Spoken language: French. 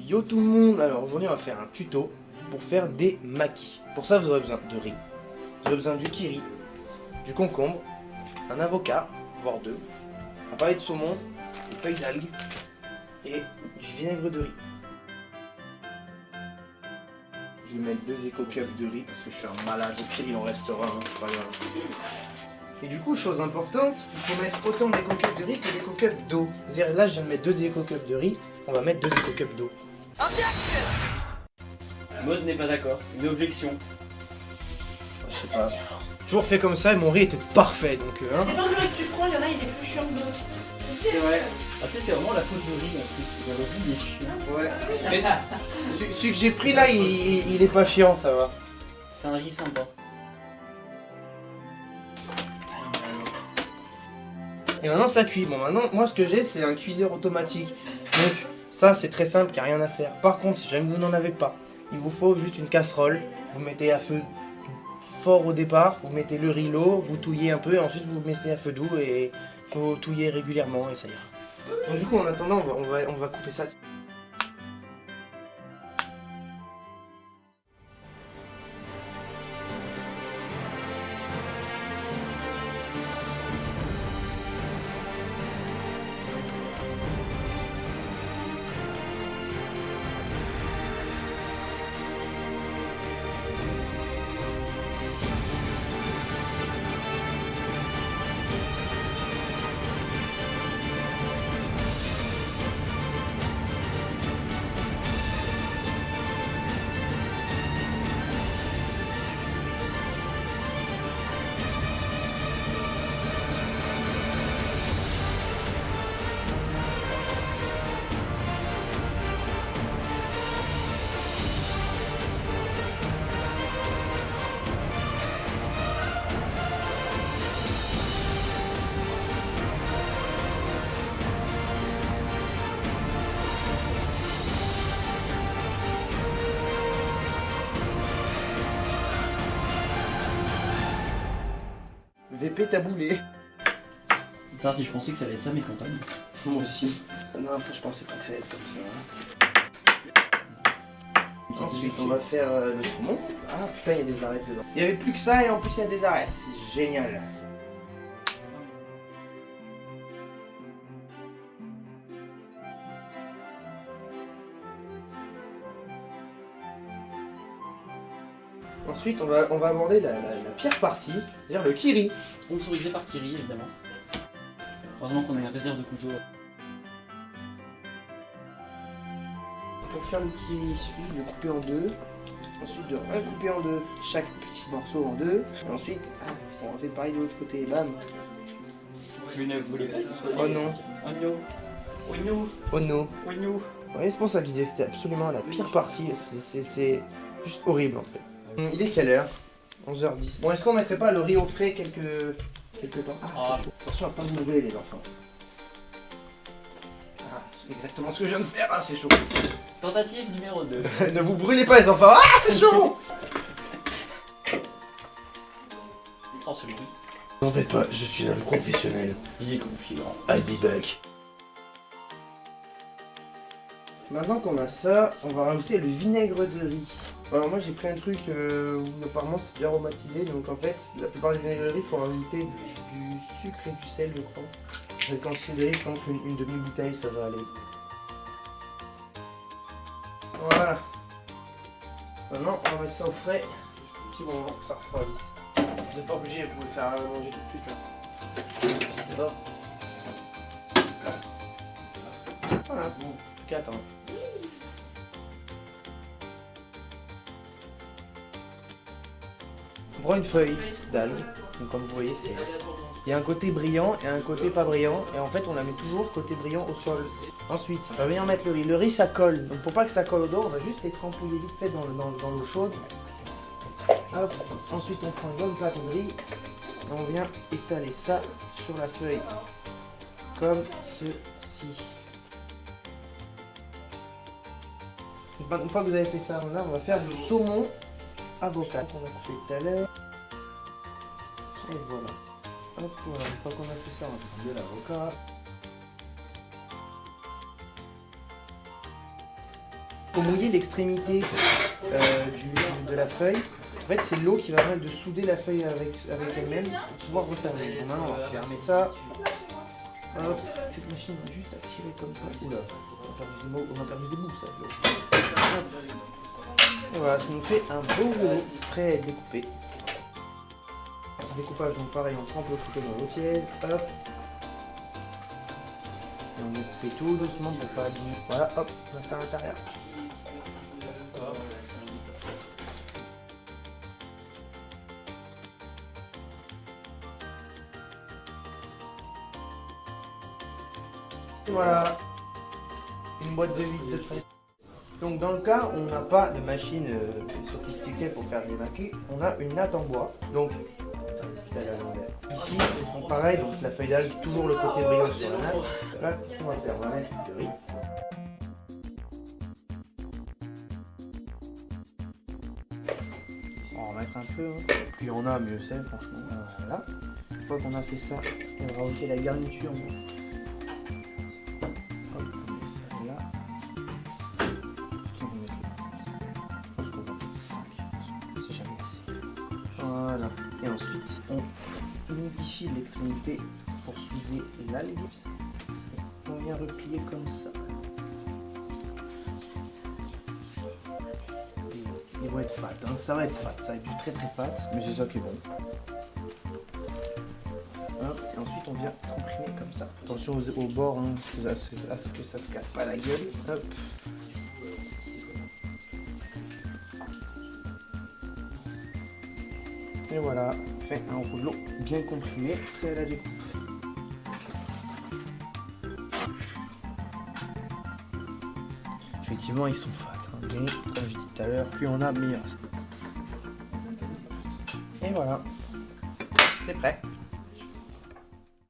Yo tout le monde, alors aujourd'hui on va faire un tuto pour faire des makis. Pour ça vous aurez besoin de riz, vous aurez besoin du kiri, du concombre, un avocat, voire deux, un pavé de saumon, une feuille d'algue et du vinaigre de riz. Je vais mettre 2 éco-cups de riz parce que je suis un malade, au pire il en restera, hein, c'est pas grave. Et du coup, chose importante, il faut mettre autant d'éco-cups de riz que d'éco-cups d'eau. C'est-à-dire là je viens de mettre 2 éco-cups de riz, on va mettre 2 éco-cups d'eau. Maud n'est pas d'accord. Une objection. Je sais pas. Toujours fait comme ça et mon riz était parfait donc hein. Ça dépend du riz que tu prends, il y en a, il est plus chiant que d'autres. C'est vrai. Ah, tu sais, c'est vraiment la faute de riz en plus. Dans le riz, il est chiant. Ouais. Mais celui que j'ai pris là, il est pas chiant, ça va. C'est un riz sympa. Et maintenant ça cuit. Bon maintenant, moi ce que j'ai c'est un cuiseur automatique. Donc ça c'est très simple, il n'y a rien à faire. Par contre, si jamais vous n'en avez pas, il vous faut juste une casserole. Vous mettez à feu fort au départ, vous mettez le riz, l'eau, vous touillez un peu et ensuite vous mettez à feu doux et il faut touiller régulièrement et ça ira. Donc du coup en attendant on va couper ça. VP taboulé. Putain, si je pensais que ça allait être ça mes campagnes. Moi aussi. La dernière fois je pensais pas que ça allait être comme ça. Ensuite on va faire le saumon. Ah putain il y a des arêtes dedans. Il y avait plus que ça et en plus il y a des arêtes. C'est génial. Ensuite on va aborder la pire partie, c'est-à-dire le kiri. Sponsorisé par Kiri évidemment. Heureusement qu'on a une réserve de couteaux. Pour faire le kiri, il suffit de le couper en deux. Ensuite de recouper en deux chaque petit morceau en deux. Et ensuite, on fait pareil de l'autre côté, bam. Vous ne voulez pas Oh non. Oh no. Oh no. Oh non. Oh no. Ouais, c'est pour ça que je disais que c'était absolument la pire partie. C'est juste horrible en fait. Il est quelle heure? 11h10. Bon, est-ce qu'on mettrait pas le riz au frais quelques temps? Ah, c'est chaud. Attention à pas vous brûler les enfants. Ah, c'est exactement ce que je viens de faire. Ah, c'est chaud. Tentative numéro 2. Ne vous brûlez pas les enfants. Ah, c'est chaud. Oh, celui-là. N'en faites pas, je suis un professionnel. Il est configurant. I'll be back. Maintenant qu'on a ça, on va rajouter le vinaigre de riz. Alors moi j'ai pris un truc où apparemment c'est déjà aromatisé, donc en fait la plupart du vinaigre de riz il faut rajouter du sucre et du sel je crois. Je vais considérer je pense une demi-bouteille ça va aller. Voilà. Maintenant on va mettre ça au frais, petit moment pour que ça refroidisse. Vous n'êtes pas obligé, vous pouvez faire manger tout de suite là. C'est bon. Voilà, bon, plus qu'à attendre. On prend une feuille d'algue, donc comme vous voyez c'est... Il y a un côté brillant et un côté pas brillant, et en fait on la met toujours côté brillant au sol. Ensuite, on va venir mettre le riz. Le riz ça colle, donc pour pas que ça colle au dos, on va juste les trempouiller vite fait dans l'eau chaude. Hop. Ensuite on prend une bonne plate de riz, et on vient étaler ça sur la feuille, comme ceci. Une fois que vous avez fait ça, là on va faire du saumon avocat qu'on a coupé tout à l'heure. Et voilà. Hop, voilà. Une fois qu'on a fait ça, on va prendre de l'avocat. Faut mouiller l'extrémité de la feuille. En fait, c'est l'eau qui va permettre de souder la feuille avec elle-même pour pouvoir refermer. Donc maintenant, on va fermer ça. Hop, cette machine va juste à tirer comme ça. Oula, on a perdu des bouts, ça. Hop. Et voilà, ça nous fait un beau rouleau prêt à être découpé. Découpage, donc pareil, on trempe le couteau dans l'eau tiède. Hop. Et on découpe tout doucement pour pas abîmer. Voilà, hop, on a ça à l'intérieur. Voilà, une boîte de vide de trait. Donc dans le cas où on n'a pas de machine sophistiquée pour faire des maquis, on a une natte en bois. Donc juste à l'envers. Ici, ils font pareil, donc la feuille d'algue, toujours le côté brillant sur la natte. Là, qu'est-ce qu'on va faire? On va mettre du riz. On va en mettre un peu, hein. Plus on a, mieux c'est, franchement. Voilà. Une fois qu'on a fait ça, on va rajouter la garniture. Voilà. Et ensuite, on humidifie l'extrémité pour souder l'algue. On vient replier comme ça. Ils vont être fat, hein. Ça va être fat, ça va être du très très fat, mais c'est ça qui est bon. Hop. Et ensuite, on vient comprimer comme ça. Attention aux bords, hein, à ce que ça se casse pas la gueule. Hop. Et voilà, fait un rouleau bien comprimé, prêt à la découpe. Effectivement, ils sont fat, hein, mais comme je dis tout à l'heure, plus on a, meilleur. Et voilà, c'est prêt.